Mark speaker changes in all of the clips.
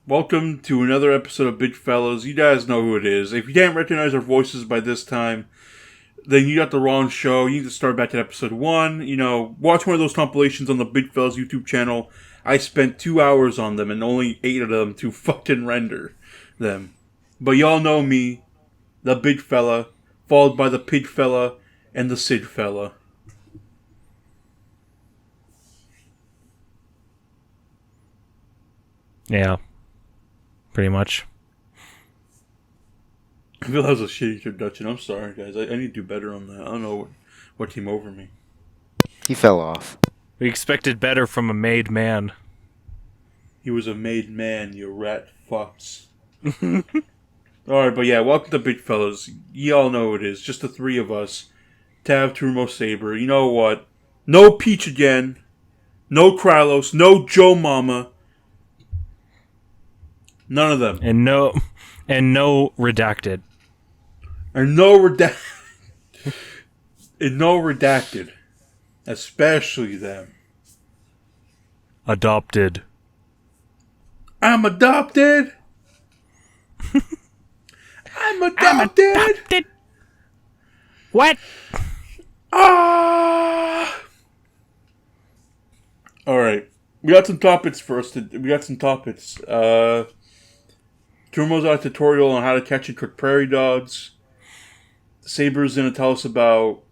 Speaker 1: Welcome to another episode of Big Fellas. You guys know who it is. If you can't recognize our voices by this time, then you got the wrong show. You need to start back at episode 1. Watch one of those compilations on the Big Fellas YouTube channel. I spent 2 hours on them and only 8 of them to fucking render them. But y'all know me, the Big Fella, followed by the Pig Fella and the Sid Fella.
Speaker 2: Yeah, pretty much.
Speaker 1: I feel that was a shitty introduction. I'm sorry, guys. I need to do better on that. I don't know what came over me.
Speaker 3: He fell off.
Speaker 2: We expected better from a made man.
Speaker 1: He was a made man, you rat fucks. Alright, but yeah, welcome to Big Fellas. Y'all know who it is. Just the three of us. Tav, Turmo, Saber. You know what? No Peach again. No Krylos. No Joe Mama. None of them.
Speaker 2: And no redacted.
Speaker 1: And no redacted. Especially them.
Speaker 2: Adopted.
Speaker 1: I'm adopted. I'm adopted.
Speaker 2: What?
Speaker 1: Ah. All right. We got some topics first. Turmo's got a tutorial on how to catch and cook prairie dogs. Saber's going to tell us about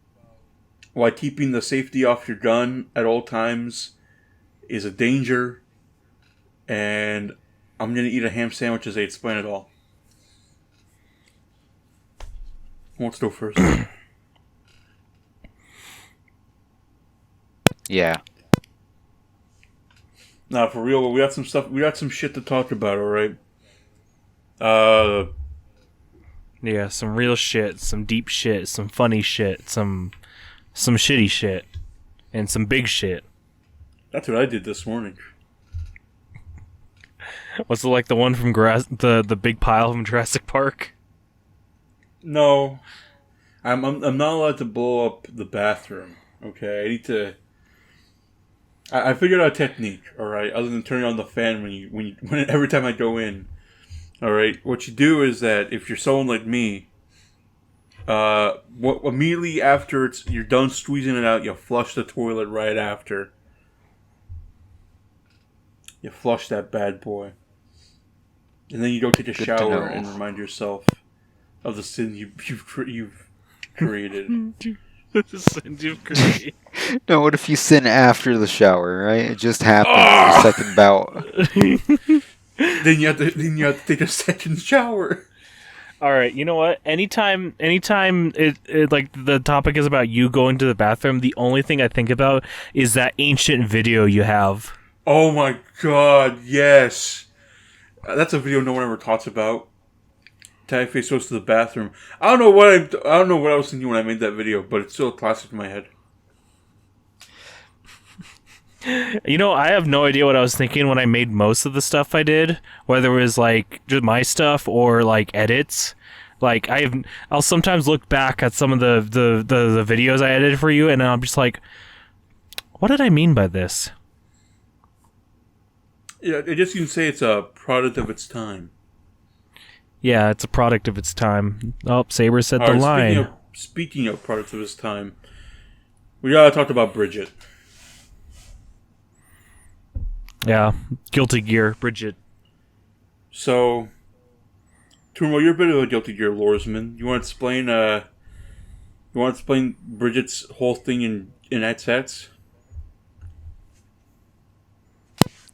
Speaker 1: why keeping the safety off your gun at all times is a danger. And I'm going to eat a ham sandwich as they explain it all. Who wants to go first?
Speaker 3: Yeah.
Speaker 1: Nah, for real, we got some stuff. We got some shit to talk about. All right.
Speaker 2: Yeah, some real shit, some deep shit, some funny shit, some shitty shit, and some big shit.
Speaker 1: That's what I did this morning.
Speaker 2: Was it like the one from the big pile from Jurassic Park?
Speaker 1: No, I'm not allowed to blow up the bathroom. Okay, I need to. I figured out a technique. All right, other than turning on the fan when every time I go in. All right, what you do is that if you're someone like me, immediately after you're done squeezing it out, you flush the toilet right after. You flush that bad boy, and then you go take a shower and remind yourself of the sin you've created.
Speaker 2: The sins you've created.
Speaker 3: No, what if you sin after the shower, right? It just happens. The second bout.
Speaker 1: Then you have to take a second shower.
Speaker 2: All right, you know what? Anytime it like the topic is about you going to the bathroom, the only thing I think about is that ancient video you have.
Speaker 1: Oh my god, yes. That's a video no one ever talks about. Tagface goes to the bathroom. I don't know what I was thinking when I made that video, but it's still a classic in my head.
Speaker 2: You know, I have no idea what I was thinking when I made most of the stuff I did, whether it was like just my stuff or like edits. Like I'll sometimes look back at some of the videos I edited for you, and I'm just like, what did I mean by this?
Speaker 1: Yeah, I guess you can say it's a product of its time.
Speaker 2: Yeah, it's a product of its time. Oh, Saber said the line.
Speaker 1: Speaking of products of its time, we gotta talk about Bridget.
Speaker 2: Yeah, Guilty Gear, Bridget.
Speaker 1: So, Turmo, you're a bit of a Guilty Gear loresman. You want to explain Bridget's whole thing in headsets?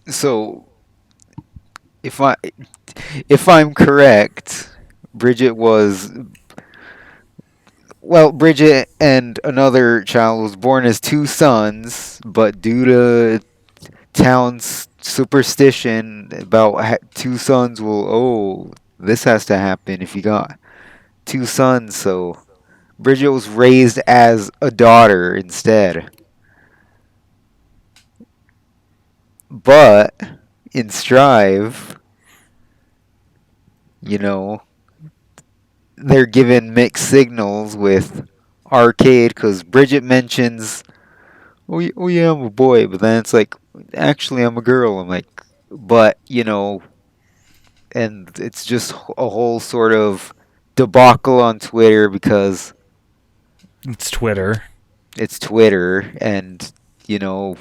Speaker 3: So, if I'm correct, Bridget and another child was born as two sons, but due to town's superstition about two sons this has to happen if you got two sons, so Bridget was raised as a daughter instead. But in Strive, they're given mixed signals with Arcade, because Bridget mentions, oh yeah, I'm a boy, but then it's like, actually I'm a girl. I'm like, but and it's just a whole sort of debacle on Twitter because
Speaker 2: It's Twitter.
Speaker 3: it's Twitter, and you know,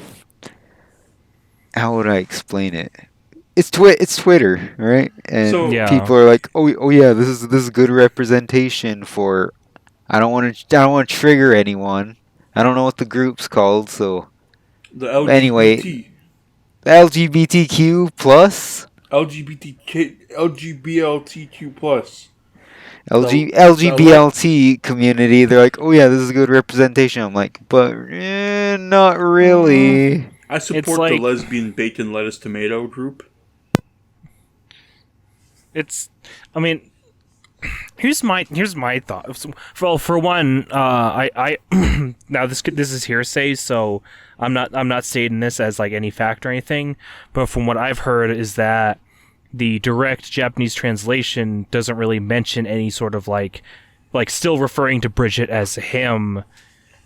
Speaker 3: how would I explain it? It's Twitter, right? And
Speaker 1: So
Speaker 2: Yeah.
Speaker 3: people are like, oh yeah, this is good representation for. I don't want to trigger anyone. I don't know what the group's called, so
Speaker 1: the
Speaker 3: anyway, LGBTQ plus.
Speaker 1: LGBTQ plus the elect.
Speaker 3: LGBLT community, they're like, oh yeah, this is good representation. I'm like, but not really.
Speaker 1: I
Speaker 2: It's
Speaker 1: support the
Speaker 2: like
Speaker 1: lesbian bacon lettuce tomato group.
Speaker 2: it's. I mean, here's my thought. For one, I now this is hearsay, so I'm not stating this as like any fact or anything. But from what I've heard is that the direct Japanese translation doesn't really mention any sort of like still referring to Bridget as him,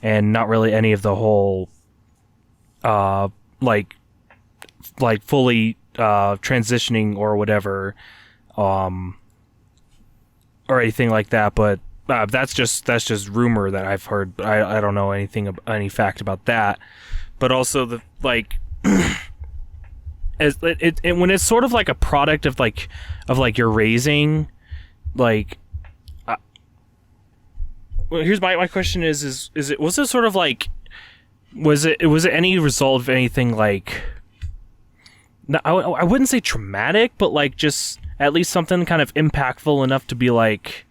Speaker 2: and not really any of the whole uh like fully transitioning or whatever. Or anything like that, but that's just rumor that I've heard. I don't know any fact about that. But also the like, as it when it's sort of like a product of like your raising, like. Well, here's my question is it was it sort of like was it any result of anything like. No, I wouldn't say traumatic, but like just at least something kind of impactful enough to be like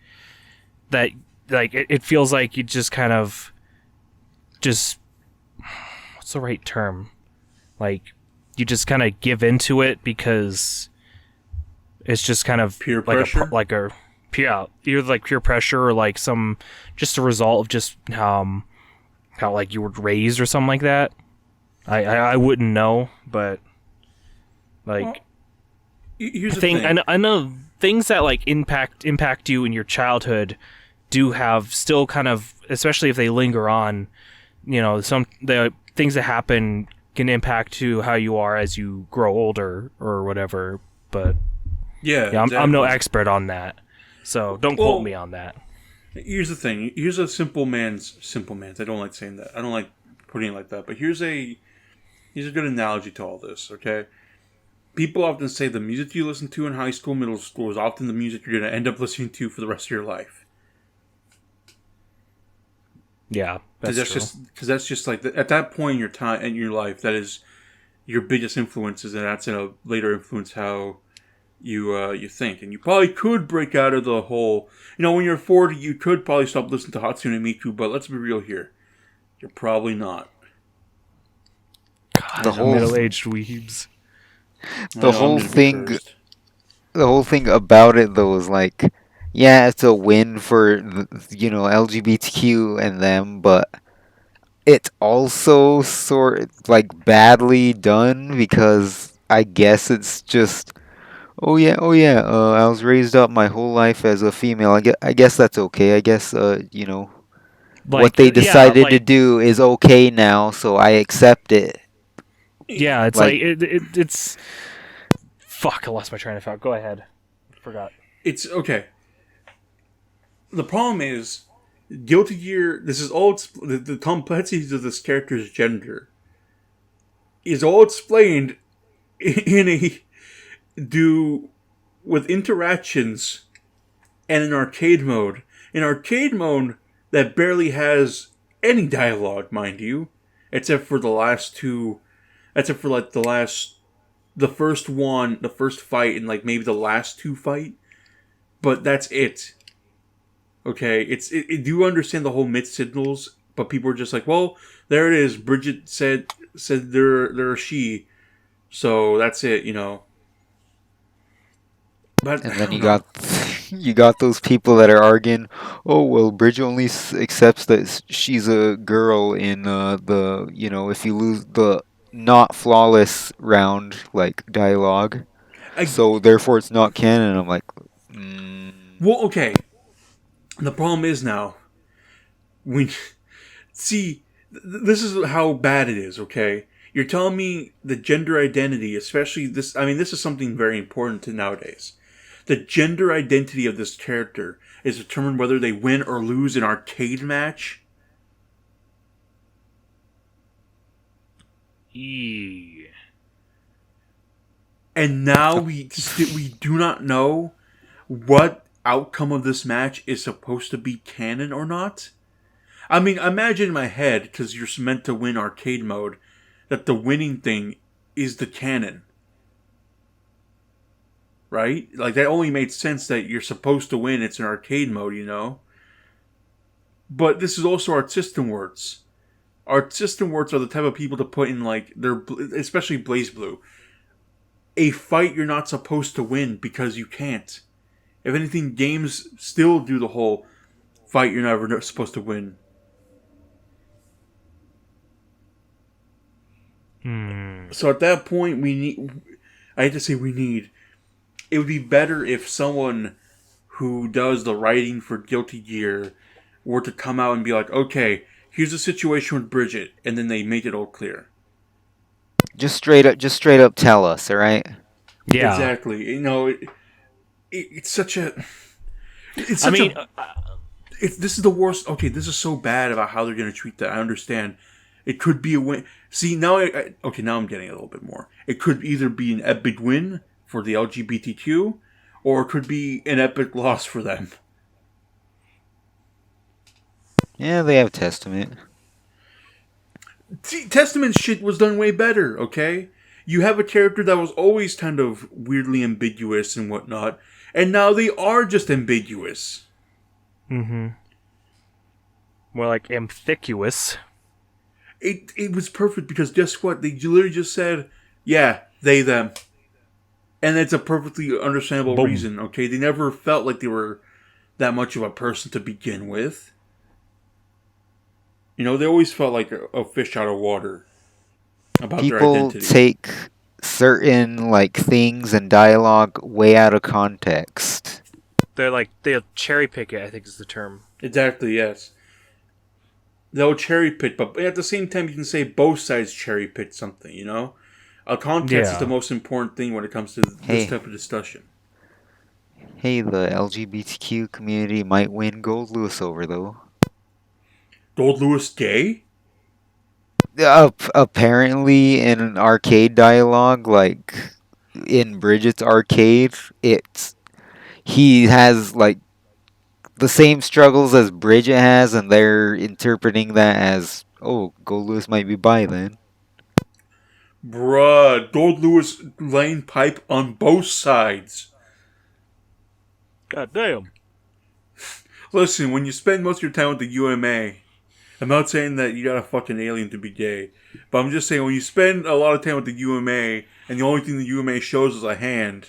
Speaker 2: that. Like it feels like you just kind of just what's the right term? Like you just kind of give into it because it's just kind of
Speaker 1: Peer
Speaker 2: like
Speaker 1: pressure?
Speaker 2: yeah, either like peer pressure or like some just a result of just how like you were raised or something like that. I wouldn't know, but. Like,
Speaker 1: Well, here's the
Speaker 2: thing,
Speaker 1: thing.
Speaker 2: I know things that like impact you in your childhood do have still kind of, especially if they linger on. You know, some the things that happen can impact to how you are as you grow older or whatever. But
Speaker 1: Yeah,
Speaker 2: yeah,
Speaker 1: exactly.
Speaker 2: I'm no expert on that, so don't quote me on that.
Speaker 1: Here's the thing. Here's a simple man's. I don't like saying that. I don't like putting it like that. But here's a good analogy to all this. Okay. People often say the music you listen to in high school, middle school is often the music you're going to end up listening to for the rest of your life.
Speaker 2: Yeah, that's true.
Speaker 1: Because that's just like at that point in your time in your life, that is your biggest influences, and that's going to later influence how you think. And you probably could break out of the whole. When you're 40, you could probably stop listening to Hatsune Miku, but let's be real here, you're probably not.
Speaker 2: God,
Speaker 3: The whole
Speaker 2: middle-aged weebs.
Speaker 3: the whole thing the whole thing about it though is like, yeah, it's a win for LGBTQ and them, but it's also sort like badly done because I guess it's just oh yeah, I was raised up my whole life as a female. I guess that's okay. I guess what
Speaker 2: Like
Speaker 3: they
Speaker 2: yeah,
Speaker 3: decided to do is okay now, so I accept it.
Speaker 2: yeah, it's
Speaker 3: Like,
Speaker 2: it's. Fuck! I lost my train of thought. Go ahead. Forgot.
Speaker 1: It's okay. The problem is, Guilty Gear. This is all the complexities of this character's gender is all explained in a with interactions and an arcade mode. An arcade mode that barely has any dialogue, mind you, except for the last two. Except for like the first fight, and like maybe the last two fight, but that's it. Okay, do you understand the whole mid signals? But people are just like, well, there it is. Bridget said they're a she, so that's it. But
Speaker 3: and
Speaker 1: I
Speaker 3: then
Speaker 1: don't know.
Speaker 3: you got those people that are arguing, oh well, Bridge only accepts that she's a girl in if you lose the not flawless round like dialogue,
Speaker 1: I
Speaker 3: so therefore it's not canon. I'm like,
Speaker 1: well, okay. The problem is now we see this is how bad it is. Okay, you're telling me the gender identity, especially this. I mean, this is something very important to nowadays. The gender identity of this character is determined whether they win or lose an arcade match. And now we do not know what outcome of this match is supposed to be canon or not. I mean, imagine in my head, because you're meant to win arcade mode, that the winning thing is the canon. Right? Like, that only made sense that you're supposed to win, it's an arcade mode, you know? But this is also Art System Works. Art System Works are the type of people to put in, like, especially Blaze Blue, a fight you're not supposed to win because you can't. If anything, games still do the whole fight you're never supposed to win. So at that point, I hate to say we need, it would be better if someone who does the writing for Guilty Gear were to come out and be like, okay, here's the situation with Bridget, and then they make it all clear.
Speaker 3: Just straight up tell us, all right?
Speaker 2: Yeah.
Speaker 1: Exactly. You know, it's such a... It's
Speaker 2: I
Speaker 1: such
Speaker 2: mean...
Speaker 1: this is the worst... Okay, this is so bad about how they're going to treat that. I understand. It could be a win. See, now okay, now I'm getting a little bit more. It could either be an epic win for the LGBTQ, or it could be an epic loss for them.
Speaker 3: Yeah, they have Testament.
Speaker 1: See, Testament shit was done way better, okay? You have a character that was always kind of weirdly ambiguous and whatnot, and now they are just ambiguous.
Speaker 2: Mm-hmm. More like ambiguous.
Speaker 1: It was perfect because guess what? They literally just said, yeah, they, them. And it's a perfectly understandable reason, okay? They never felt like they were that much of a person to begin with. You know, they always felt like a fish out of water about their identity.
Speaker 3: People take certain, like, things and dialogue way out of context.
Speaker 2: They'll cherry pick it, I think is the term.
Speaker 1: Exactly, yes. They'll cherry pick, but at the same time, you can say both sides cherry pick something, you know? A context is the most important thing when it comes to this type of discussion.
Speaker 3: Hey, the LGBTQ community might win Gold Lewis over, though.
Speaker 1: Gold Lewis gay?
Speaker 3: Apparently, in an arcade dialogue, like in Bridget's arcade, he has like the same struggles as Bridget has, and they're interpreting that as, oh, Gold Lewis might be bi then.
Speaker 1: Bruh, Gold Lewis laying pipe on both sides.
Speaker 2: God damn.
Speaker 1: Listen, when you spend most of your time with the UMA, I'm not saying that you got a fucking alien to be gay, but I'm just saying when you spend a lot of time with the UMA, and the only thing the UMA shows is a hand,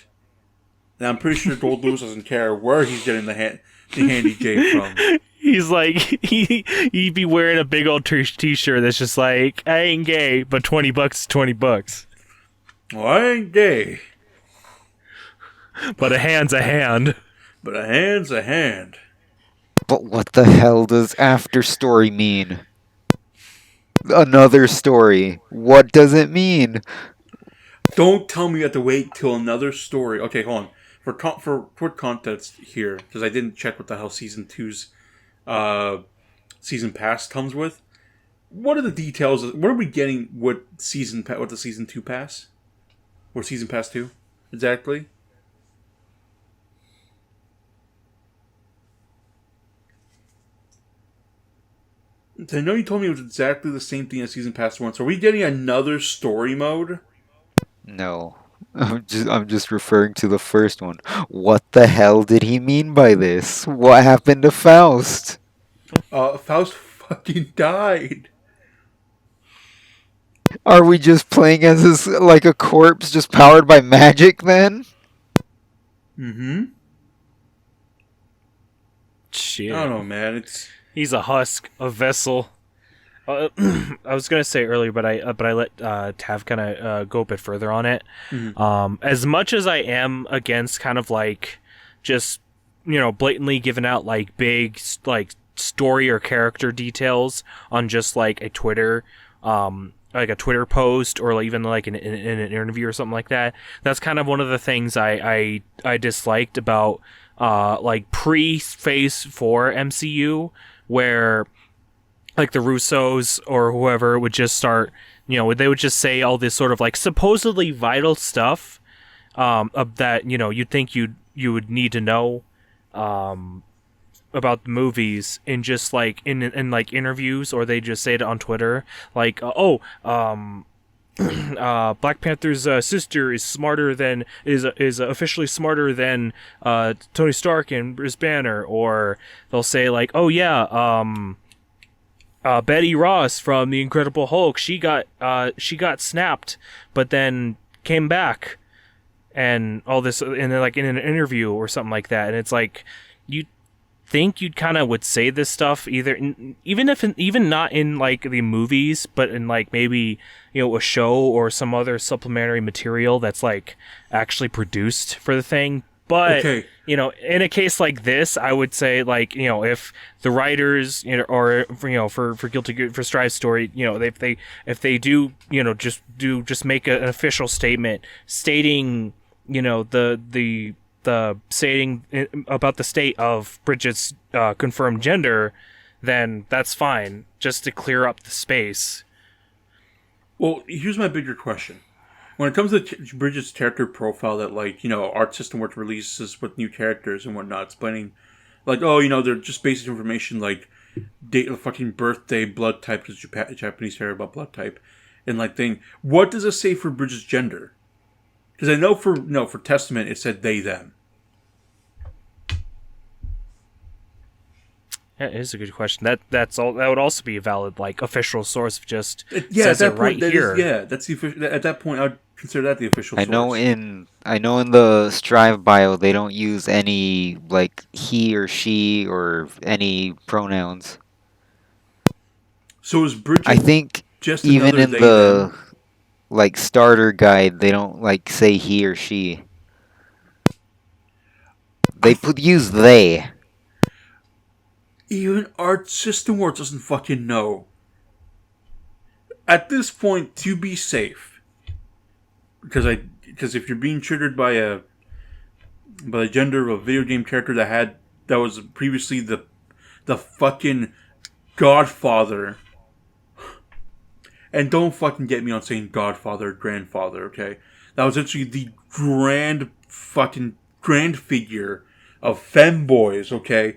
Speaker 1: then I'm pretty sure Gold Lewis doesn't care where he's getting the handy J from.
Speaker 2: He's like, he'd be wearing a big old t-shirt that's just like, I ain't gay, but $20 is $20.
Speaker 1: Well, I ain't gay.
Speaker 2: But a hand's a hand.
Speaker 1: But a hand's a hand.
Speaker 3: But what the hell does after story mean? Another story. What does it mean?
Speaker 1: Don't tell me you have to wait till another story. Okay, hold on. For quick context here, because I didn't check what the hell Season 2's Season Pass comes with. What are the details? What are we getting with the Season 2 Pass? Or Season Pass 2? Exactly? I know you told me it was exactly the same thing as Season Pass 1. So are we getting another story mode?
Speaker 3: No. I'm just referring to the first one. What the hell did he mean by this? What happened to Faust?
Speaker 1: Faust fucking died.
Speaker 3: Are we just playing as like a corpse just powered by magic then?
Speaker 1: Mm-hmm.
Speaker 2: Shit.
Speaker 1: I don't know, man.
Speaker 2: He's a husk, a vessel. I was gonna say earlier, but I let Tav kind of go a bit further on it.
Speaker 1: Mm-hmm.
Speaker 2: As much as I am against kind of like just blatantly giving out like big like story or character details on just like a Twitter like a Twitter post or like even like in an interview or something like that. That's kind of one of the things I disliked about like pre-Phase 4 MCU, where like the Russos or whoever would just start, they would just say all this sort of like supposedly vital stuff that you'd think you would need to know about the movies in just like in like interviews, or they just say it on Twitter, like Black Panther's sister is smarter than is officially smarter than Tony Stark and Bruce Banner, or they'll say like, oh yeah, Betty Ross from The Incredible Hulk, she got snapped, but then came back, and all this, and then like in an interview or something like that, and it's like you think you'd kind of would say this stuff even not in like the movies, but in like maybe a show or some other supplementary material that's like actually produced for the thing. But
Speaker 1: Okay.
Speaker 2: In a case like this, I would say like if the writers or for Guilty for Strive's story, if they do just make an official statement stating the stating about the state of Bridget's confirmed gender, then that's fine, just to clear up the space.
Speaker 1: Well, here's my bigger question. When it comes to Bridget's character profile that, like, Art System Works releases with new characters and whatnot, explaining, like, they're just basic information like date of fucking birthday, blood type, because Japanese care about blood type, and like thing. What does it say for Bridget's gender? Because I know for Testament it said they, them.
Speaker 2: That is a good question. That's all. That would also be a valid like official source. Just
Speaker 1: at
Speaker 2: says
Speaker 1: that
Speaker 2: it right
Speaker 1: point,
Speaker 2: here.
Speaker 1: that's the official. At that point, I'd consider that the official source.
Speaker 3: I know in the Strive bio they don't use any like he or she or any pronouns.
Speaker 1: So is Bridget?
Speaker 3: I think
Speaker 1: just
Speaker 3: even
Speaker 1: another
Speaker 3: in
Speaker 1: they,
Speaker 3: the
Speaker 1: them?
Speaker 3: like starter guide they don't like say he or she. They use they.
Speaker 1: Even Art System Works doesn't fucking know. At this point, to be safe, because if you're being triggered by the gender of a video game character that was previously the fucking Godfather, and don't fucking get me on saying Godfather or Grandfather, okay? That was actually the grand figure of femboys, okay?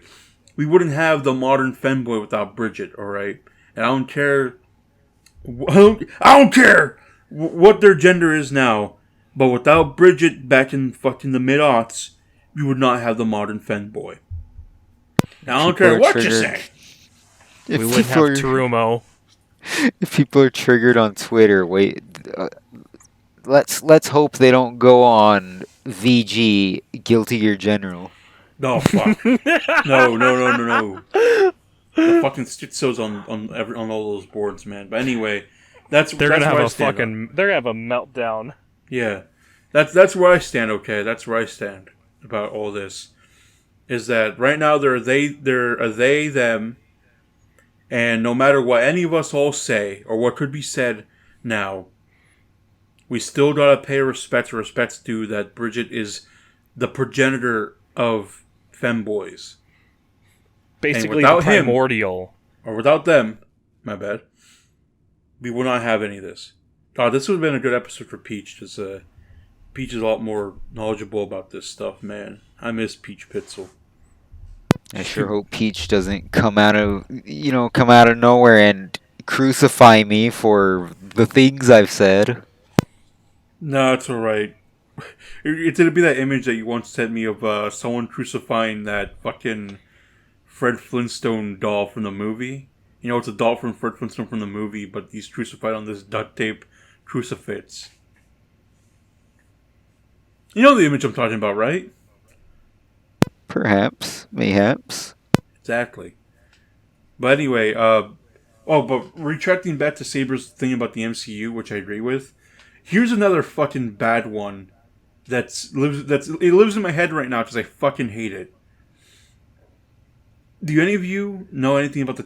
Speaker 1: We wouldn't have the modern femboy without Bridget, alright? And I don't care what their gender is now, but without Bridget back in fucking the mid-aughts, we would not have the modern femboy. Now, I don't care what you say.
Speaker 2: We wouldn't have Terumo.
Speaker 3: If people are triggered on Twitter, let's hope they don't go on VG Guilty Gear General.
Speaker 1: No, fuck. No. The fucking stitsos on all those boards, man. But anyway, they're gonna have
Speaker 2: a meltdown.
Speaker 1: Yeah, that's where I stand. Okay, that's where I stand about all this. Is that right now they're a they them, and no matter what any of us all say or what could be said now, we still gotta pay respects due that Bridget is the progenitor of femboys.
Speaker 2: Basically, the primordial.
Speaker 1: Or without them, my bad, we will not have any of this. God, this would have been a good episode for Peach, because Peach is a lot more knowledgeable about this stuff, man. I miss Peach Pitzel.
Speaker 3: I sure hope Peach doesn't come out of nowhere and crucify me for the things I've said.
Speaker 1: No, it's alright. It's gonna be that image that you once sent me of someone crucifying that fucking Fred Flintstone doll from the movie. It's a doll from Fred Flintstone from the movie, but he's crucified on this duct tape crucifix. You know the image I'm talking about, right?
Speaker 3: Perhaps. Mayhaps.
Speaker 1: Exactly. But anyway, but retracting back to Saber's thing about the MCU, which I agree with, here's another fucking bad one it lives in my head right now because I fucking hate it. Do any of you know anything about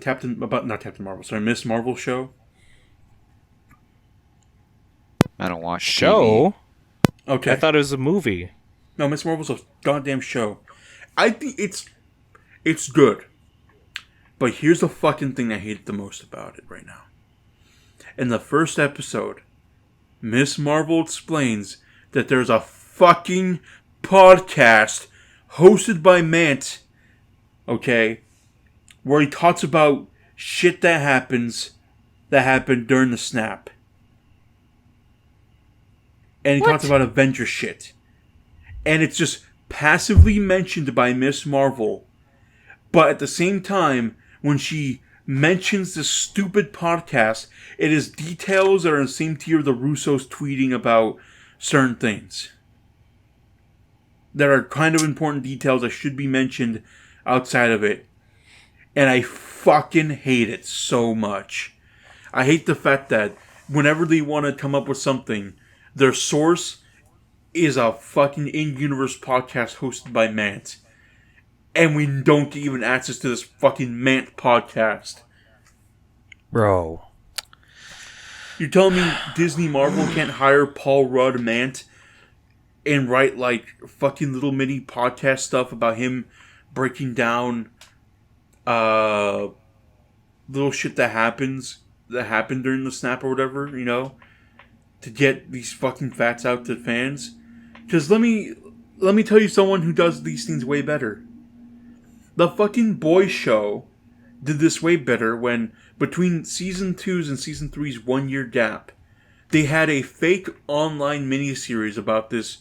Speaker 1: Miss Marvel show?
Speaker 3: I don't watch
Speaker 2: Show?
Speaker 1: Okay.
Speaker 2: I thought it was a movie.
Speaker 1: No, Miss Marvel's a goddamn show. I think it's good. But here's the fucking thing I hate the most about it right now. In the first episode, Miss Marvel explains that there's a fucking podcast hosted by Mant, okay, where he talks about shit that happened during the snap. And he talks about Avenger shit. And it's just passively mentioned by Miss Marvel. But at the same time, when she mentions this stupid podcast, it is details that are in the same tier of the Russos tweeting about certain things. That are kind of important details that should be mentioned outside of it. And I fucking hate it so much. I hate the fact that whenever they want to come up with something, their source is a fucking in-universe podcast hosted by Mant. And we don't get even access to this fucking Mant podcast.
Speaker 2: Bro.
Speaker 1: You're telling me Disney Marvel can't hire Paul Rudd Mant and write like fucking little mini podcast stuff about him breaking down little shit that happened during the snap or whatever, you know? To get these fucking facts out to fans. Because let me tell you someone who does these things way better. The fucking Boys show did this way better when, between Season 2's and Season 3's 1 year gap, they had a fake online miniseries about this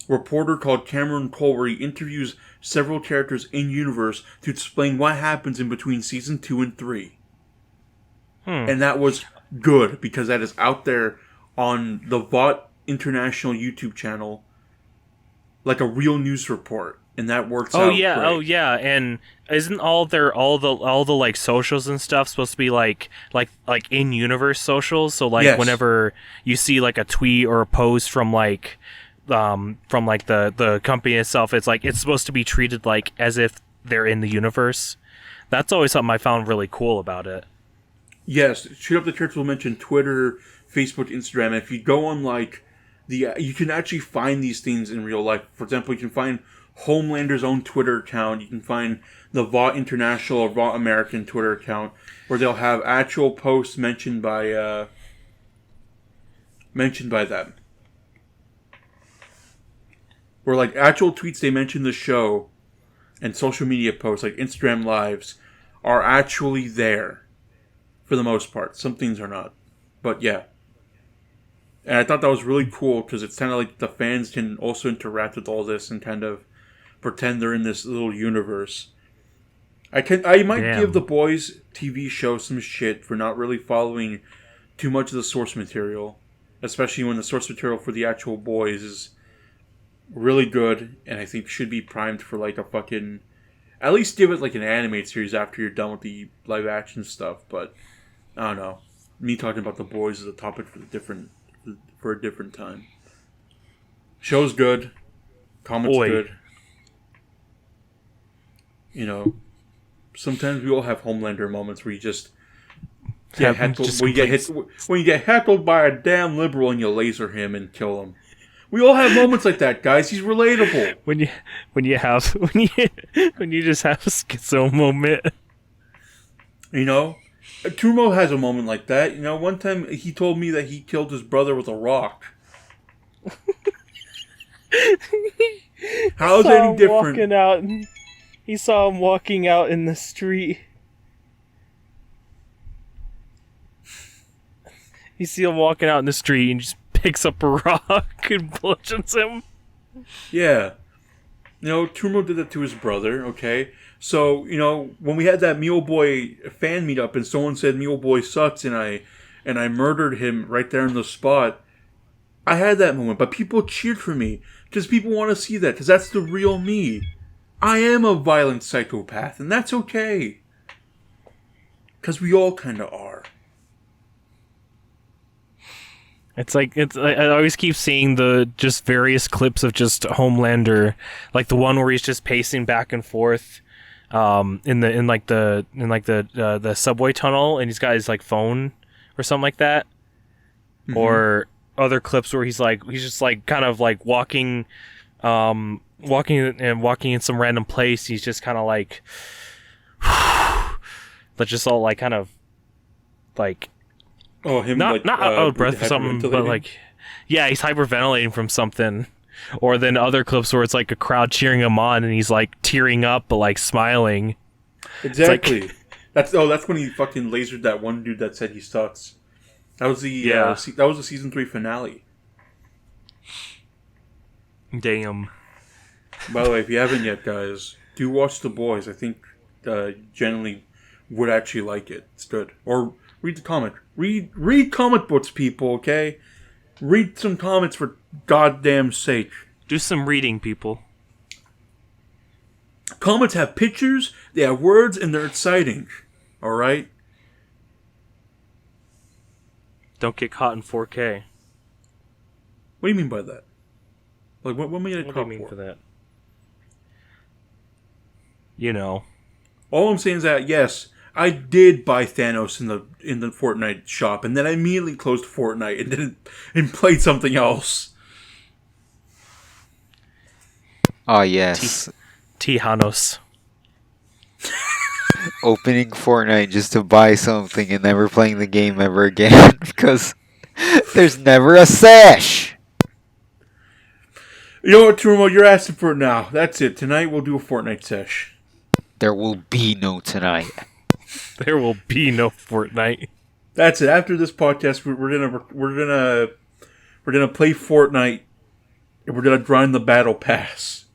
Speaker 1: reporter called Cameron Cole where he interviews several characters in-universe to explain what happens in between Season 2 and 3. And that was good, because that is out there on the VOT International YouTube channel, like a real news report, and that works out great.
Speaker 2: Oh yeah, and isn't all the like socials and stuff supposed to be like in universe socials? So like
Speaker 1: Yes.
Speaker 2: whenever you see like a tweet or a post from like the company itself, it's like it's supposed to be treated like as if they're in the universe. That's always something I found really cool about it.
Speaker 1: Yes, Shoot Up the Church will mention Twitter, Facebook, Instagram. And if you go on like you can actually find these things in real life. For example, you can find Homelander's own Twitter account. You can find the VOT International or VOT American Twitter account where they'll have actual posts mentioned by them. Where like actual tweets they mention the show and social media posts like Instagram lives are actually there. For the most part. Some things are not. But yeah. And I thought that was really cool because it's kind of like the fans can also interact with all this and kind of pretend they're in this little universe. I might give the Boys TV show some shit for not really following too much of the source material. Especially when the source material for the actual Boys is really good and I think should be primed for like a fucking... At least give it like an animated series after you're done with the live action stuff, but... I don't know. Me talking about the Boys is a topic for a different time. Show's good. Comics good. You know, sometimes we all have Homelander moments where you just get heckled. When you get heckled by a damn liberal and you laser him and kill him. We all have moments like that, guys. He's relatable.
Speaker 2: When you just have a schizo moment.
Speaker 1: You know? Turmo has a moment like that. You know, one time he told me that he killed his brother with a rock. How is that any different?
Speaker 2: He saw him walking out in the street. You see him walking out in the street and just picks up a rock and bludgeons him.
Speaker 1: Yeah. You know, Turmo did that to his brother, okay? So, you know, when we had that Mule Boy fan meetup and someone said Mule Boy sucks and I murdered him right there on the spot, I had that moment. But people cheered for me because people want to see that because that's the real me. I am a violent psychopath and that's okay. Because we all kind of are.
Speaker 2: It's like I always keep seeing the just various clips of just Homelander, like the one where he's just pacing back and forth, in the subway tunnel, and he's got his like phone or something like that, or other clips where he's just like kind of like walking in some random place. He's just kind of like that's just all like kind of like
Speaker 1: him
Speaker 2: not out of breath for something, but like he's hyperventilating from something. Or then other clips where it's like a crowd cheering him on and he's like tearing up but like smiling.
Speaker 1: Exactly.
Speaker 2: Like,
Speaker 1: that's when he fucking lasered that one dude that said he sucks. That was the season 3 finale.
Speaker 2: Damn.
Speaker 1: By the way, if you haven't yet, guys, do watch The Boys. I think generally would actually like it. It's good. Or read the comic. Read comic books, people. Okay, read some comics for goddamn sake.
Speaker 2: Do some reading, people.
Speaker 1: Comics have pictures, they have words, and they're exciting. All right.
Speaker 2: Don't get caught in 4K.
Speaker 1: What do you mean by that? Like, what am I going to
Speaker 2: What do you mean for that? You know.
Speaker 1: All I'm saying is that, yes, I did buy Thanos in the Fortnite shop, and then I immediately closed Fortnite and played something else.
Speaker 3: Oh, yes.
Speaker 2: Tijanos.
Speaker 3: Opening Fortnite just to buy something and never playing the game ever again because there's never a sesh.
Speaker 1: You know what, Turumo? You're asking for it now. That's it. Tonight we'll do a Fortnite sesh.
Speaker 3: There will be no tonight.
Speaker 2: There will be no Fortnite.
Speaker 1: That's it. After this podcast, we're gonna play Fortnite, and we're gonna grind the battle pass.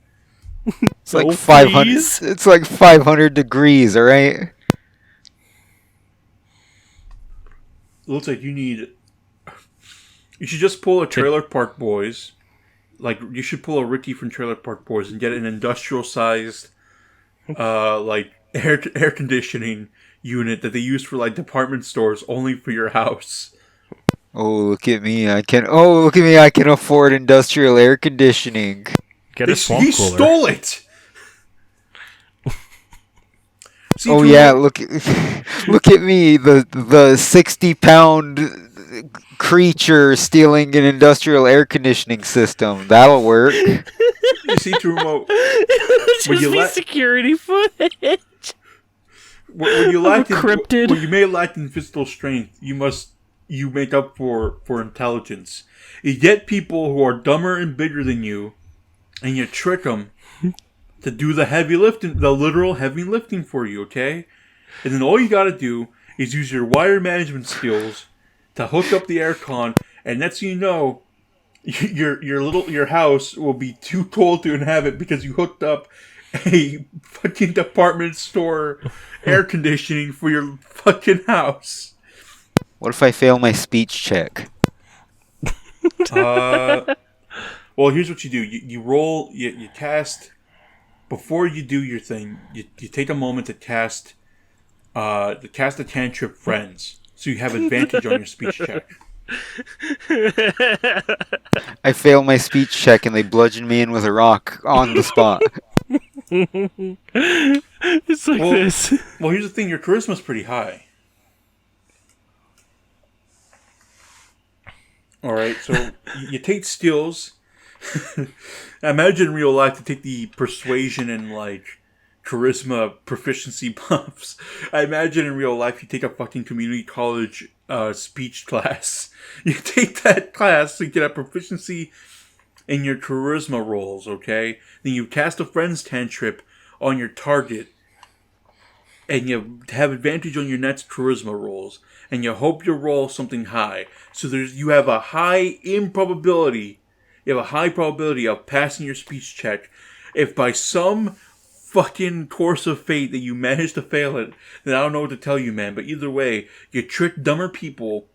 Speaker 3: It's like 500. It's like 500 degrees. All right.
Speaker 1: It looks like you should just pull a Trailer Park Boys. Like, you should pull a Ricky from Trailer Park Boys and get an industrial-sized, like, air conditioning unit that they use for, like, department stores only for your house.
Speaker 3: Look at me! I can afford industrial air conditioning.
Speaker 2: Get a swamp cooler.
Speaker 1: He stole it. See,
Speaker 3: look at me, the 60-pound creature stealing an industrial air conditioning system. That'll work.
Speaker 1: You see, Turumo,
Speaker 2: security footage.
Speaker 1: When you
Speaker 2: cryptid.
Speaker 1: When you may lack in physical strength, you make up for intelligence. You get people who are dumber and bigger than you, and you trick them to do the heavy lifting, the literal heavy lifting for you, okay? And then all you gotta do is use your wire management skills to hook up the aircon, and next thing you know, your house will be too cold to inhabit because you hooked up a fucking department store air conditioning for your fucking house.
Speaker 3: What if I fail my speech check?
Speaker 1: Well, here's what you do. You roll, you cast, before you do your thing, you take a moment to cast a cantrip Friends, so you have advantage on your speech check.
Speaker 3: I fail my speech check and they bludgeon me in with a rock on the spot.
Speaker 2: It's like this.
Speaker 1: Well, here's the thing. Your charisma's pretty high. Alright, so you take skills. I imagine in real life to take the persuasion and, like, charisma proficiency buffs. I imagine in real life you take a fucking community college speech class. You take that class so you get a proficiency in your charisma rolls, okay? Then you cast a friend's cantrip on your target, and you have advantage on your next charisma rolls, and you hope you roll something high. So you have a high improbability. You have a high probability of passing your speech check. If by some fucking course of fate that you manage to fail it, then I don't know what to tell you, man. But either way, you trick dumber people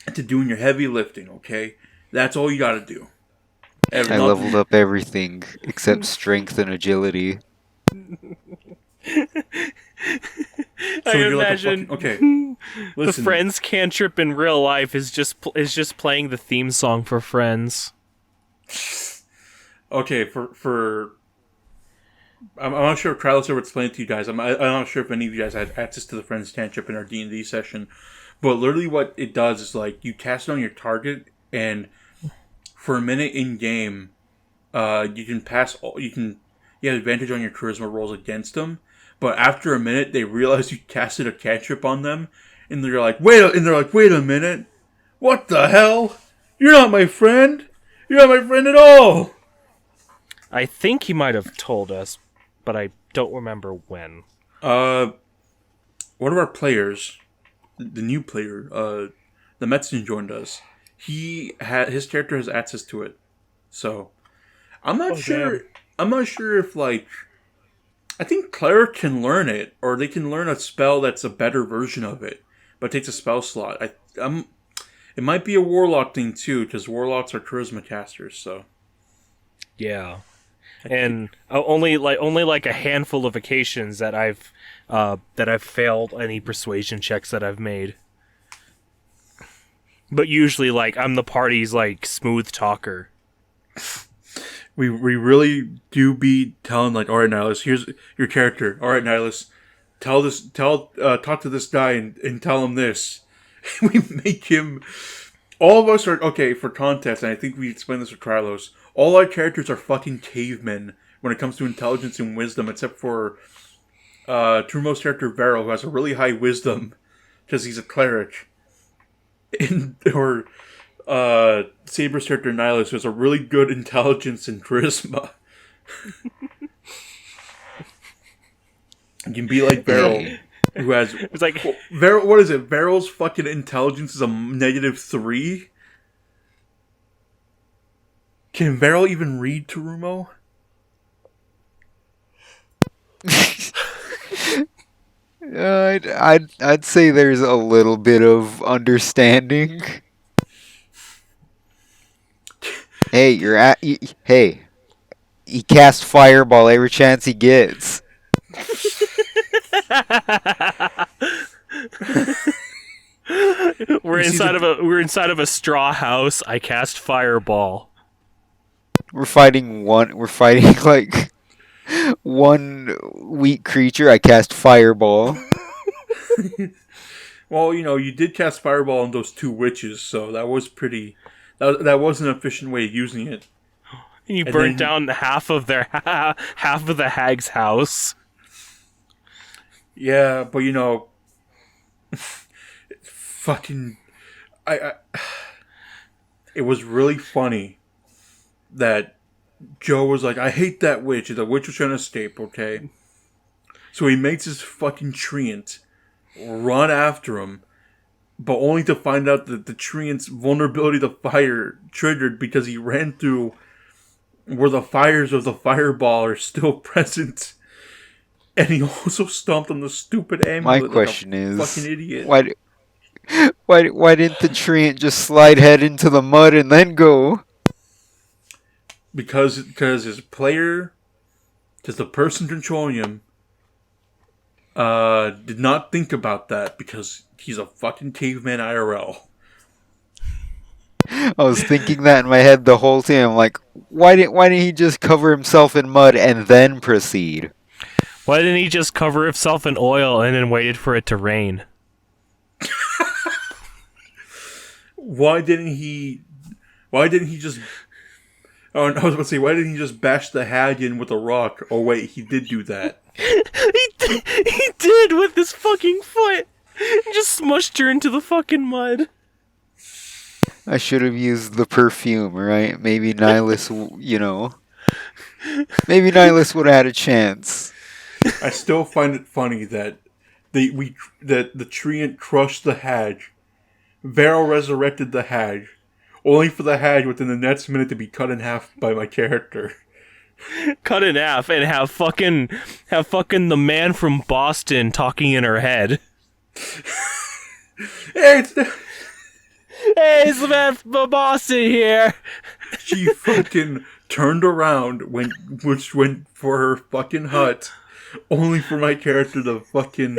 Speaker 1: into doing your heavy lifting, okay? That's all you gotta do.
Speaker 3: I leveled up everything except strength and agility.
Speaker 2: I imagine
Speaker 1: okay.
Speaker 2: the Friends cantrip in real life is just playing the theme song for Friends.
Speaker 1: Okay, for I'm not sure if Kralos ever explained it to you guys. I'm not sure if any of you guys had access to the Friends cantrip in our D&D session, but literally what it does is, like, you cast it on your target, and for a minute in game, you can you have advantage on your charisma rolls against them. But after a minute, they realize you casted a cantrip on them, and they're like, wait a minute, what the hell? You're not my friend. You're not my friend at all.
Speaker 2: I think he might have told us, but I don't remember when.
Speaker 1: One of our players, the new player, the Metzin joined us. His character has access to it, so I'm not sure.
Speaker 2: Damn.
Speaker 1: I'm not sure if I think cleric can learn it, or they can learn a spell that's a better version of it, but it takes a spell slot. It might be a warlock thing too, because warlocks are charisma casters. So
Speaker 2: Yeah, and only like a handful of occasions that I've failed any persuasion checks that I've made. But usually, like, I'm the party's like smooth talker.
Speaker 1: we really do be telling all right, Nihilus, here's your character. All right, Nihilus, talk to this guy and tell him this. We make him. All of us are okay for context, and I think we explained this with Krylos. All our characters are fucking cavemen when it comes to intelligence and wisdom, except for Trumo's character Vero, who has a really high wisdom because he's a cleric, or Saber's character Nihilus, who has a really good intelligence and charisma. You can be like Vero, who has
Speaker 2: It's like
Speaker 1: Vero. What is it? Vero's fucking intelligence is a -3. Can Vero even read Terumo?
Speaker 3: I'd say there's a little bit of understanding. Hey, hey, he casts fireball every chance he gets.
Speaker 2: we're inside of a straw house. I cast fireball.
Speaker 3: We're fighting like one weak creature. I cast fireball.
Speaker 1: Well, you did cast fireball on those 2 witches, so that was pretty. That was an efficient way of using it.
Speaker 2: You burnt down half of the hag's house.
Speaker 1: Yeah, but fucking, it was really funny that Joe was like, I hate that witch. The witch was trying to escape, okay? So he makes his fucking treant run after him, but only to find out that the treant's vulnerability to fire triggered because he ran through where the fires of the fireball are still present. And he also stomped on the stupid amulet.
Speaker 3: My question
Speaker 1: like a
Speaker 3: is,
Speaker 1: fucking idiot.
Speaker 3: why didn't the treant just slide head into the mud and then go?
Speaker 1: Because his player, because the person controlling him, did not think about that because he's a fucking caveman IRL.
Speaker 3: I was thinking that in my head the whole time. I'm like, why didn't he just cover himself in mud and then proceed?
Speaker 2: Why didn't he just cover himself in oil and then waited for it to rain?
Speaker 1: Why didn't he just? Oh, I was about to say, why didn't he just bash the hag in with a rock? Oh wait, he did do that.
Speaker 2: He did with his fucking foot. He just smushed her into the fucking mud.
Speaker 3: I should have used the perfume, right? Maybe Nihilus, maybe Nihilus would have had a chance.
Speaker 1: I still find it funny that the treant crushed the hag. Vero resurrected the hag, only for the hag within the next minute to be cut in half by my character.
Speaker 2: Cut in half and have fucking the man from Boston talking in her head.
Speaker 1: Hey,
Speaker 2: It's the man from Boston here.
Speaker 1: she fucking turned around, went for her fucking hut, only for my character to fucking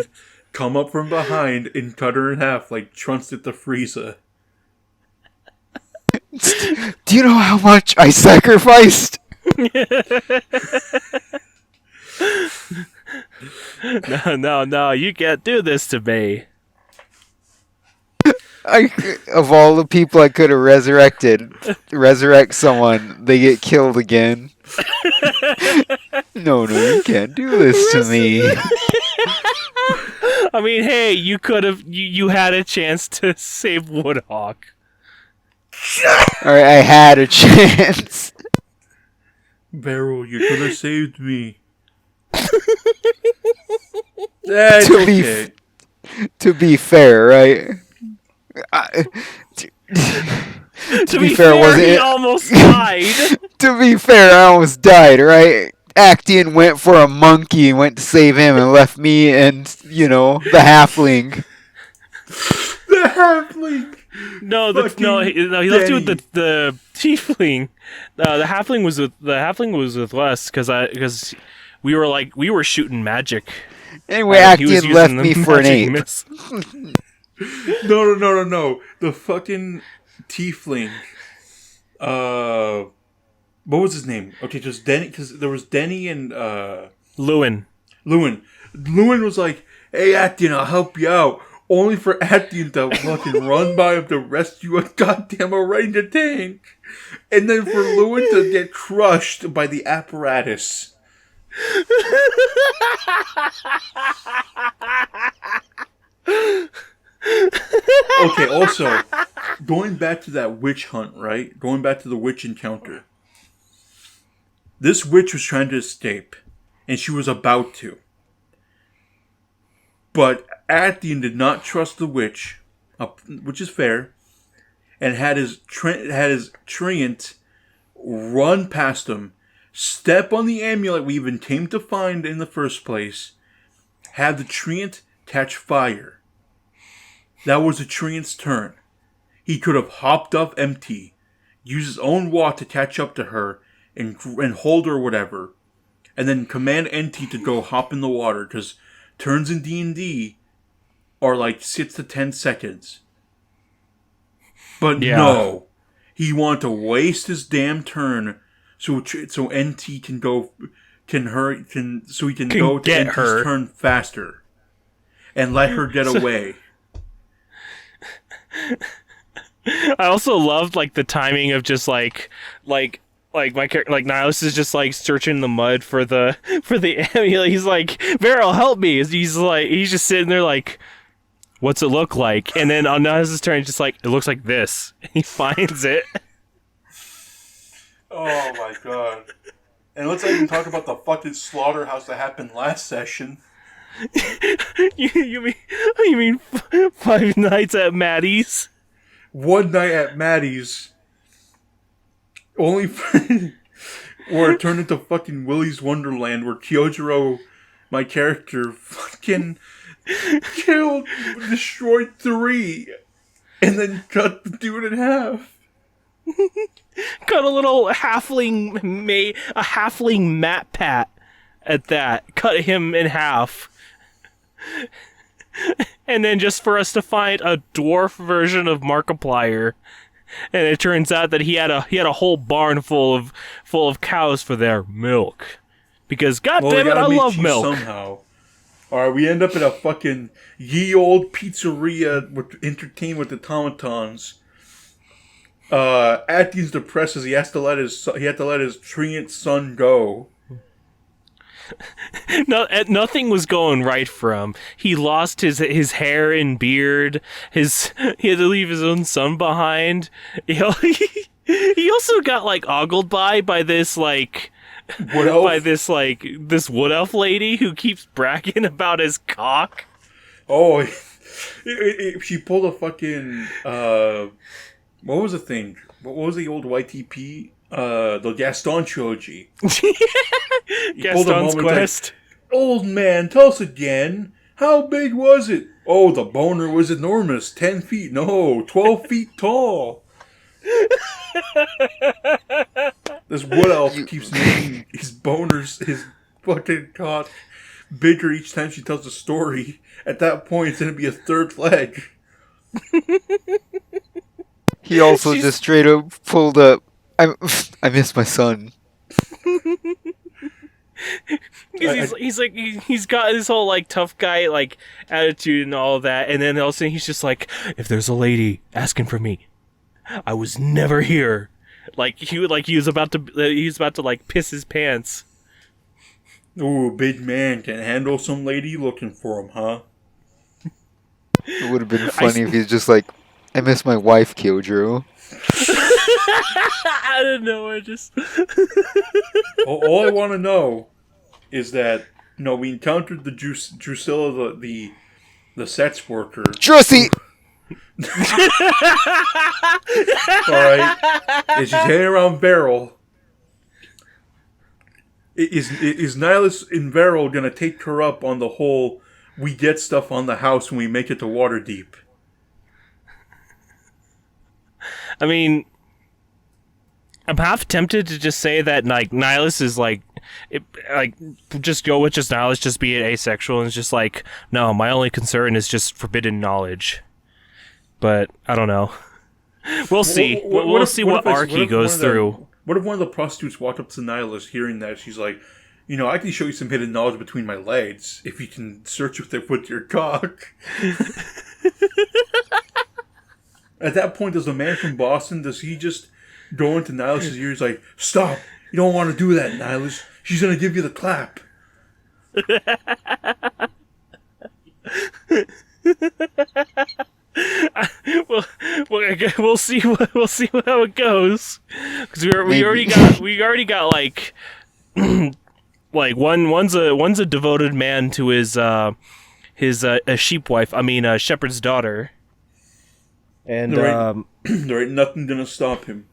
Speaker 1: come up from behind and cut her in half like Trunks did to Frieza.
Speaker 3: Do you know how much I sacrificed?
Speaker 2: No, you can't do this to me.
Speaker 3: Of all the people I could have resurrect someone, they get killed again. No, you can't do this to me.
Speaker 2: I mean, hey, you could have. You had a chance to save Woodhawk.
Speaker 3: Alright, I had a chance.
Speaker 1: Beryl, you could have saved me. That's
Speaker 3: To
Speaker 1: okay.
Speaker 3: To be fair, right?
Speaker 2: To be fair,
Speaker 3: wasn't
Speaker 2: he
Speaker 3: it?
Speaker 2: almost died.
Speaker 3: To be fair, I almost died, right? Actian went for a monkey and went to save him and left me and, the halfling.
Speaker 1: The halfling.
Speaker 2: No, he left you with the tiefling. The halfling was with Wes because we were shooting magic.
Speaker 3: Anyway,
Speaker 2: He was
Speaker 3: Actian
Speaker 2: using
Speaker 3: left
Speaker 2: the
Speaker 3: me for an
Speaker 2: magic
Speaker 3: ape.
Speaker 1: No. The fucking tiefling. What was his name? Okay, just Denny, because there was Denny and
Speaker 2: Lewin.
Speaker 1: Lewin was like, "Hey, Actian, I'll help you out." Only for Actian to fucking run by him to rescue a goddamn orangutan, and then for Lewin to get crushed by the apparatus. Okay, also, going back to that witch hunt, right? Going back to the witch encounter. This witch was trying to escape, and she was about to. But Actian did not trust the witch, which is fair, and had his treant run past him, step on the amulet we even came to find in the first place, have the treant catch fire. That was the treant's turn. He could have hopped up empty, used his own walk to catch up to her, and hold her or whatever, and then command NT to go hop in the water, because turns in D&D are like 6 to 10 seconds. But no, he wanted to waste his damn turn so NT can go so he can go to NT's turn faster and let her get away.
Speaker 2: I also loved the timing of just like my character, Nihilus is just searching the mud for the amulet. He's like, Beryl, help me. He's just sitting there what's it look like? And then on Nihilus' turn, he's just it looks like this. And he finds it.
Speaker 1: Oh my god. And let's not even talk about the fucking slaughterhouse that happened last session.
Speaker 2: you mean 5 nights at Maddie's?
Speaker 1: One night at Maddie's. Only where it turned into fucking Willy's Wonderland, where Kyojiro, my character, fucking destroyed 3, and then cut the dude in half.
Speaker 2: Got a little halfling Matt Pat at that. Cut him in half. And then just for us to find a dwarf version of Markiplier. And it turns out that he had a whole barn full of cows for their milk. Because goddammit, I love milk. Somehow.
Speaker 1: Alright, we end up at a fucking ye old pizzeria entertained with automatons. Actian's depressed as he had to let his treant son go.
Speaker 2: No, nothing was going right for him. He lost his hair and beard. He had to leave his own son behind. He also got ogled by this wood elf? By this wood elf lady who keeps bragging about his cock.
Speaker 1: Oh, she pulled a fucking what was the thing? What was the old YTP? The Gaston trilogy.
Speaker 2: Gaston's Quest.
Speaker 1: Old man, tell us again. How big was it? Oh, the boner was enormous. 10 feet. No, 12 feet tall. This wood elf keeps making his boners, his fucking cock, bigger each time she tells a story. At that point, it's going to be a third leg.
Speaker 3: He also just straight up pulled up. I miss my son.
Speaker 2: Because he's got this whole like tough guy like attitude and all of that, and then all of a sudden he's just like, if there's a lady asking for me, I was never here. He was about to like piss his pants.
Speaker 1: Ooh, big man can handle some lady looking for him, huh?
Speaker 3: It would have been funny if he's just like, I miss my wife, Kyojuro.
Speaker 2: I don't know. I just
Speaker 1: All I want to know is that we encountered the Drusilla, the sex worker.
Speaker 3: Drusy!
Speaker 1: Alright. And she's hanging around Beryl. Is Nihilus and Beryl gonna take her up on the whole we get stuff on the house when we make it to Waterdeep?
Speaker 2: I mean, I'm half tempted to just say that like Nihilus is just go with just Nihilus, just be asexual, and it's just like, no, my only concern is just forbidden knowledge. But I don't know. We'll see. We'll see what arc he goes through.
Speaker 1: What if one of the prostitutes walked up to Nihilus hearing that? She's like, I can show you some hidden knowledge between my legs if you can search with your cock. At that point, does the man from Boston, does he just go into Nihilus' ears like, stop, you don't want to do that, Nihilus. She's going to give you the clap.
Speaker 2: We'll see how it goes, because we already got like like one's a devoted man to his a sheep wife. I mean, a shepherd's daughter, and
Speaker 1: there ain't nothing gonna stop him.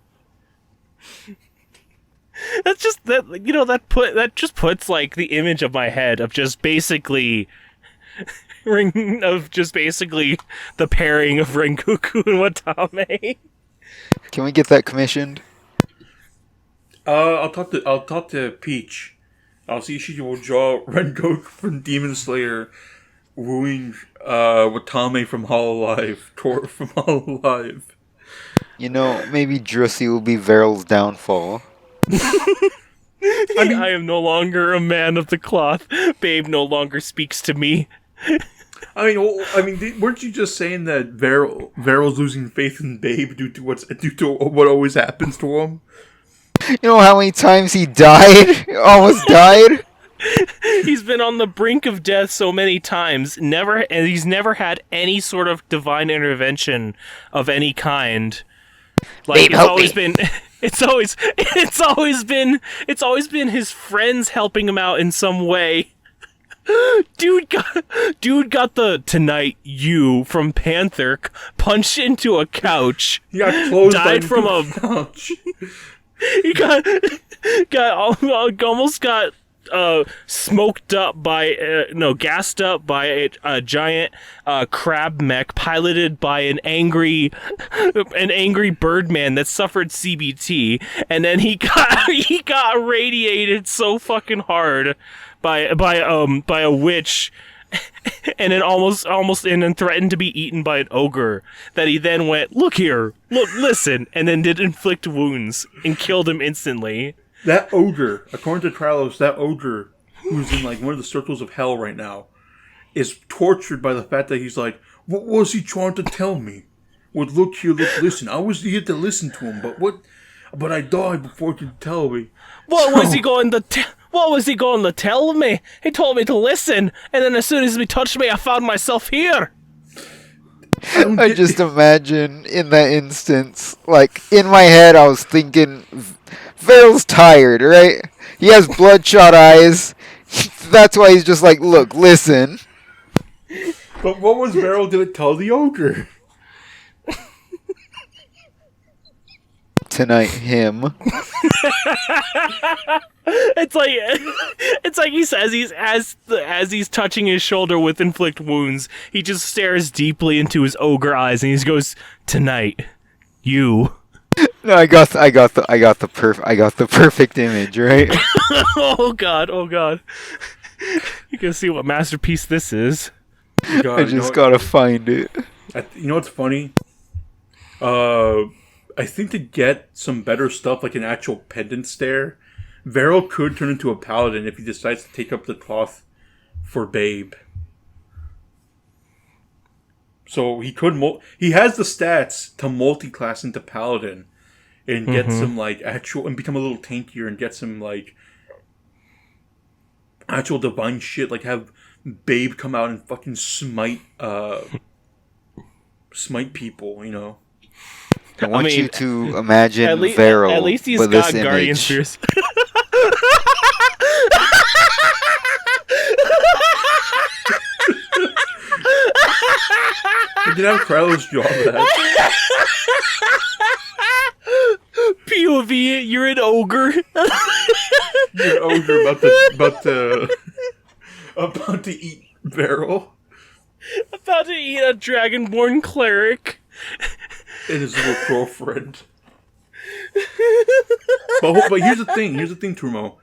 Speaker 2: That's just that just puts like the image of my head of just basically. The pairing of Rengoku and Watame.
Speaker 3: Can we get that commissioned?
Speaker 1: I'll talk to Peach. I'll see if she will draw Rengoku from Demon Slayer, wooing Watame from Hololive, Tor from Hololive.
Speaker 3: Maybe Drusy will be Veryl's downfall.
Speaker 2: I am no longer a man of the cloth. Babe no longer speaks to me.
Speaker 1: I mean, weren't you just saying that Veryl's losing faith in Babe due to what always happens to him?
Speaker 3: You know how many times he died? Almost died?
Speaker 2: He's been on the brink of death so many times, and he's never had any sort of divine intervention of any kind. Like,
Speaker 3: Babe,
Speaker 2: it's always been his friends helping him out in some way. Dude got the "Tonight You" from Panther punched into a couch.
Speaker 1: He got closed.
Speaker 2: Died from a couch. He almost got smoked up by gassed up by a giant crab mech piloted by an angry birdman that suffered CBT, and then he got radiated so fucking hard by a witch, and then almost and then threatened to be eaten by an ogre, that he then went, listen, and then did inflict wounds and killed him instantly.
Speaker 1: That ogre, according to Tralos, who's in like one of the circles of hell right now, is tortured by the fact that he's like, what was he trying to tell me? Well, look here, listen. I was here to listen to him, but I died before he could tell me.
Speaker 2: What was he going to tell me? He told me to listen, and then as soon as he touched me, I found myself here.
Speaker 3: I just imagine in that instance, like, in my head, I was thinking, Veryl's tired, right? He has bloodshot eyes. That's why he's just like, look, listen.
Speaker 1: But what was Beryl going to tell the ogre?
Speaker 3: Tonight, him.
Speaker 2: It's like he says as he's touching his shoulder with inflict wounds, he just stares deeply into his ogre eyes and he goes, "Tonight, you."
Speaker 3: No, I got the perfect image, right?
Speaker 2: Oh god. You can see what masterpiece this is.
Speaker 3: I just gotta find it.
Speaker 1: You know what's funny? I think to get some better stuff, like an actual pendant stare, Varel could turn into a paladin if he decides to take up the cloth for Babe. So he could he has the stats to multi-class into paladin and get some like actual and become a little tankier and get some like actual divine shit, like have Babe come out and fucking smite people, you know.
Speaker 3: I want you to imagine
Speaker 2: at
Speaker 3: Varel
Speaker 2: least he's
Speaker 3: with
Speaker 2: got
Speaker 3: this
Speaker 2: Guardian
Speaker 3: image.
Speaker 2: Spears.
Speaker 1: You can have Krylos draw that.
Speaker 2: POV, you're an ogre.
Speaker 1: You're an ogre about to eat Varel
Speaker 2: About to eat a dragonborn cleric.
Speaker 1: and his little girlfriend. But here's the thing, Trumo.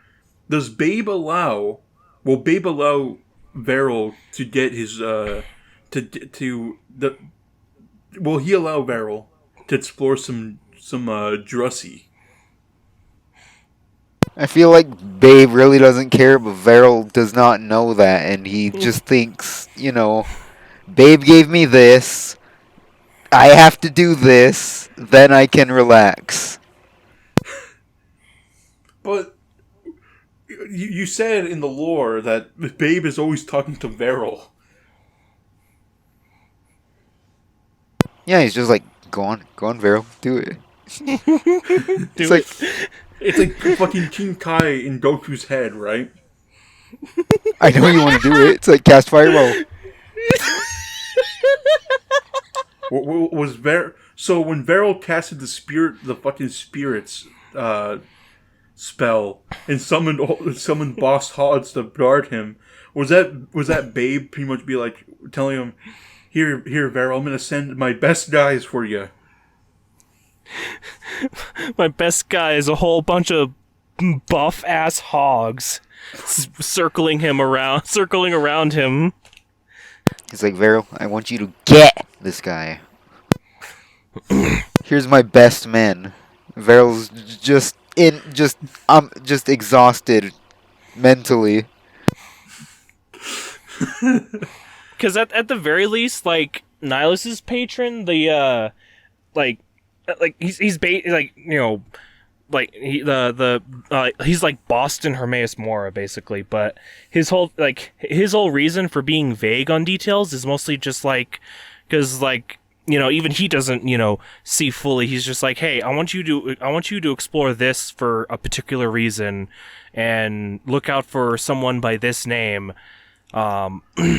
Speaker 1: Does Babe allow Varel to get his will he allow Varel to explore some Drussi?
Speaker 3: I feel like Babe really doesn't care, but Varel does not know that, and he just thinks, Babe gave me this, I have to do this, then I can relax.
Speaker 1: But you said in the lore that Babe is always talking to Varel.
Speaker 3: Yeah, he's just like, go on, Varel, do it.
Speaker 1: It's like fucking King Kai in Goku's head, right?
Speaker 3: I know you want to do it. It's like cast fireball.
Speaker 1: So when Varel casted the fucking spirits spell and summoned Boss Hodds to guard him, was that Babe pretty much be like telling him, Here, Varel, I'm gonna send my best guys for you.
Speaker 2: My best guy is a whole bunch of buff ass hogs circling around him.
Speaker 3: He's like, Varel, I want you to get this guy. Here's my best men. Varel's just exhausted mentally.
Speaker 2: Because at the very least, like Nihilus's patron, the he's like Boston Hermaeus Mora basically, but his whole reason for being vague on details is mostly just like because even he doesn't see fully. He's just like, hey, I want you to explore this for a particular reason and look out for someone by this name, because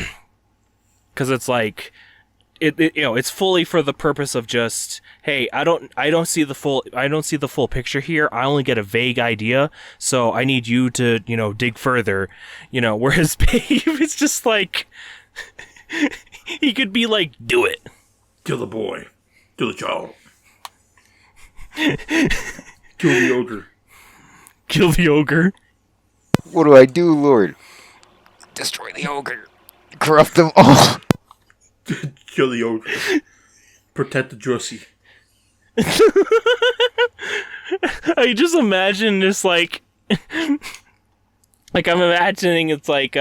Speaker 2: it's like it's fully for the purpose of just, hey, I don't see the full picture here. I only get a vague idea, so I need you to dig further, whereas Babe it's just like he could be like, do it,
Speaker 1: kill the boy, kill the child, kill the ogre.
Speaker 3: What do I do, Lord? Destroy the ogre, corrupt them all.
Speaker 1: Kill the ogre. Protect the Drussi.
Speaker 2: I just imagine this like I'm imagining it's like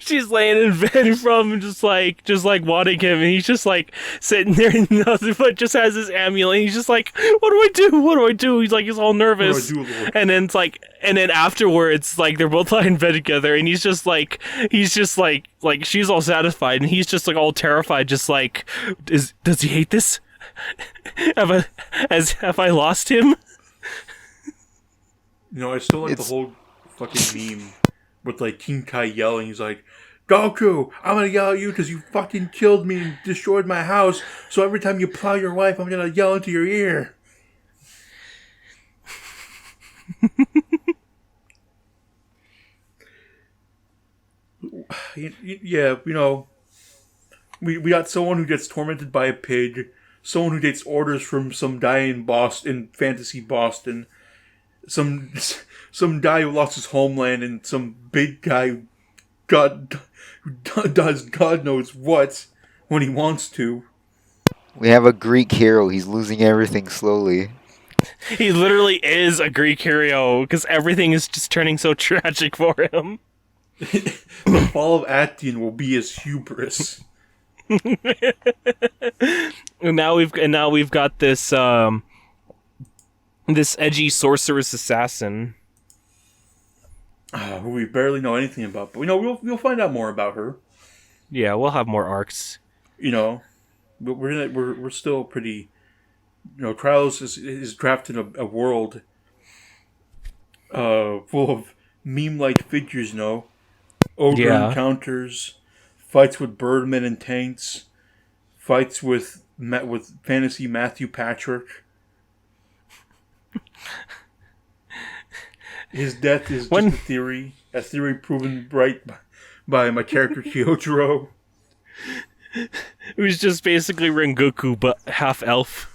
Speaker 2: she's laying in bed in front of him just like wanting him, and he's just like sitting there and nothing but just has his amulet. He's just like, what do I do? He's like, he's all nervous.
Speaker 1: What do I do, Lord?
Speaker 2: And then afterwards, like they're both lying in bed together, and he's just like she's all satisfied, and he's just like all terrified, just like, does he hate this? Have I lost him?
Speaker 1: I still like the whole fucking meme with like King Kai yelling. He's like, Goku, I'm gonna yell at you because you fucking killed me and destroyed my house. So every time you plow your wife, I'm gonna yell into your ear. Yeah, we got someone who gets tormented by a pig, someone who gets orders from some guy in fantasy Boston, some guy who lost his homeland, and some big guy who does God knows what when he wants to.
Speaker 3: We have a Greek hero. He's losing everything slowly.
Speaker 2: He literally is a Greek hero because everything is just turning so tragic for him.
Speaker 1: The fall of Actian will be his hubris.
Speaker 2: And now we've got this this edgy sorceress assassin.
Speaker 1: Who we barely know anything about, but we know we'll find out more about her.
Speaker 2: Yeah, we'll have more arcs.
Speaker 1: You know, but we're still pretty. You know, Trials is drafted a world full of meme-like figures. You know, ogre encounters, fights with birdmen and tanks, fights with fantasy Matthew Patrick. His death is just a theory proven right by my character Kyojiro.
Speaker 2: It was just basically Rengoku, but half elf.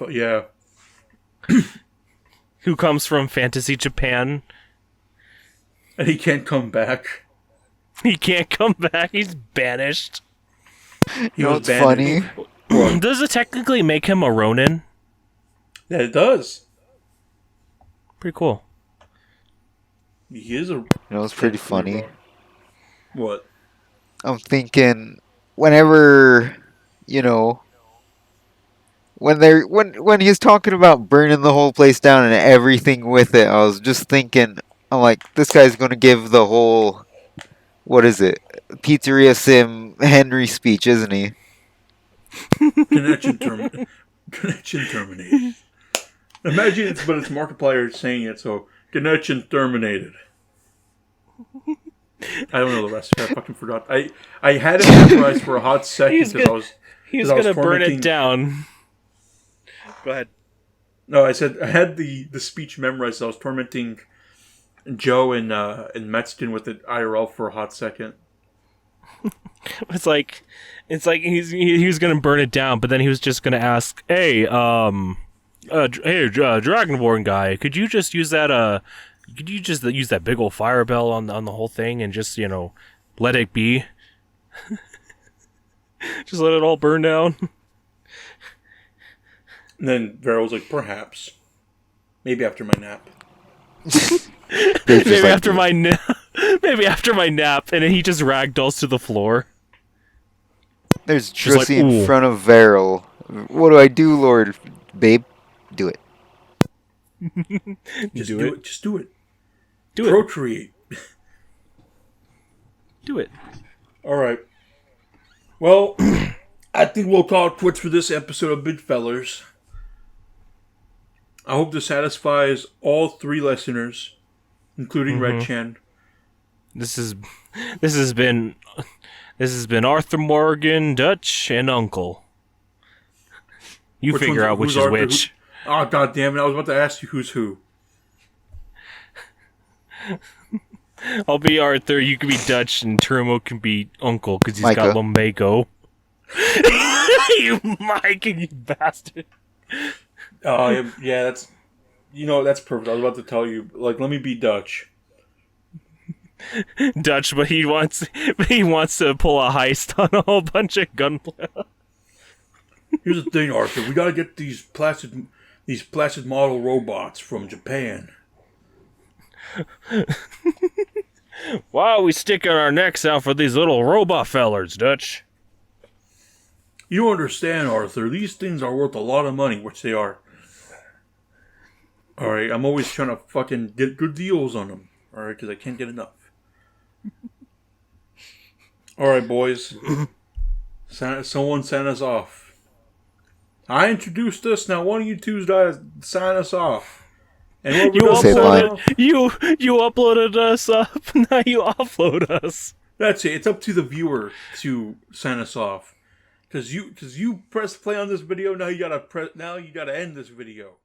Speaker 1: Yeah.
Speaker 2: Who comes from fantasy Japan.
Speaker 1: And he can't come back.
Speaker 2: He can't come back, he's banished.
Speaker 3: You know what's funny?
Speaker 2: Does it technically make him a Ronin?
Speaker 1: Yeah, it does.
Speaker 2: Pretty cool.
Speaker 1: He is a...
Speaker 3: You know what's pretty funny?
Speaker 1: What?
Speaker 3: I'm thinking, whenever, you know... When he's talking about burning the whole place down and everything with it, I was just thinking, I'm like, this guy's gonna give the whole, what is it, Pizzeria Sim Henry speech, isn't he?
Speaker 1: Connection terminated. Imagine it's Markiplier saying it, so connection terminated. I don't know the rest. I fucking forgot. I had it memorized for a hot second because
Speaker 2: He's gonna burn it down. Go ahead.
Speaker 1: No, I said I had the speech memorized. I was tormenting Joe and Metzgen with it IRL for a hot second.
Speaker 2: It's like he was gonna burn it down, but then he was just gonna ask, "Hey, Dragonborn guy, could you just use that use that big old fire bell on the whole thing and just let it be, just let it all burn down."
Speaker 1: And then Vera was like, "Perhaps, maybe after my nap."
Speaker 2: Maybe after my nap. Maybe after my nap, and then he just ragdolls to the floor.
Speaker 3: There's Trissy in front of Varel. What do I do, Lord? Babe, do it.
Speaker 1: Just do it. Just do it.
Speaker 2: Do it.
Speaker 1: Procreate.
Speaker 2: Do it.
Speaker 1: All right. Well, I think we'll call it quits for this episode of Big Fellers. I hope this satisfies all 3 listeners, including Red Chan.
Speaker 2: This has been Arthur Morgan, Dutch, and Uncle. You figure out which is Arthur, which.
Speaker 1: Oh, god damn it. I was about to ask you who's who.
Speaker 2: I'll be Arthur, you can be Dutch, and Turmo can be Uncle, because he's got lumbago. You Mike, you bastard.
Speaker 1: Oh, yeah, that's... that's perfect. I was about to tell you, let me be Dutch.
Speaker 2: Dutch, but he wants to pull a heist on a whole bunch of gunplay.
Speaker 1: Here's the thing, Arthur. We gotta get these plastic model robots from Japan.
Speaker 2: Why are we sticking our necks out for these little robot fellers, Dutch?
Speaker 1: You don't understand, Arthur. These things are worth a lot of money, which they are. Alright, I'm always trying to fucking get good deals on them. Alright, because I can't get enough. Alright, boys. Someone sent us off. I introduced us, now one of you two guys sign us off. And what
Speaker 2: you uploaded us up, now you offload us.
Speaker 1: That's it. It's up to the viewer to sign us off. Because you press play on this video, now you gotta end this video.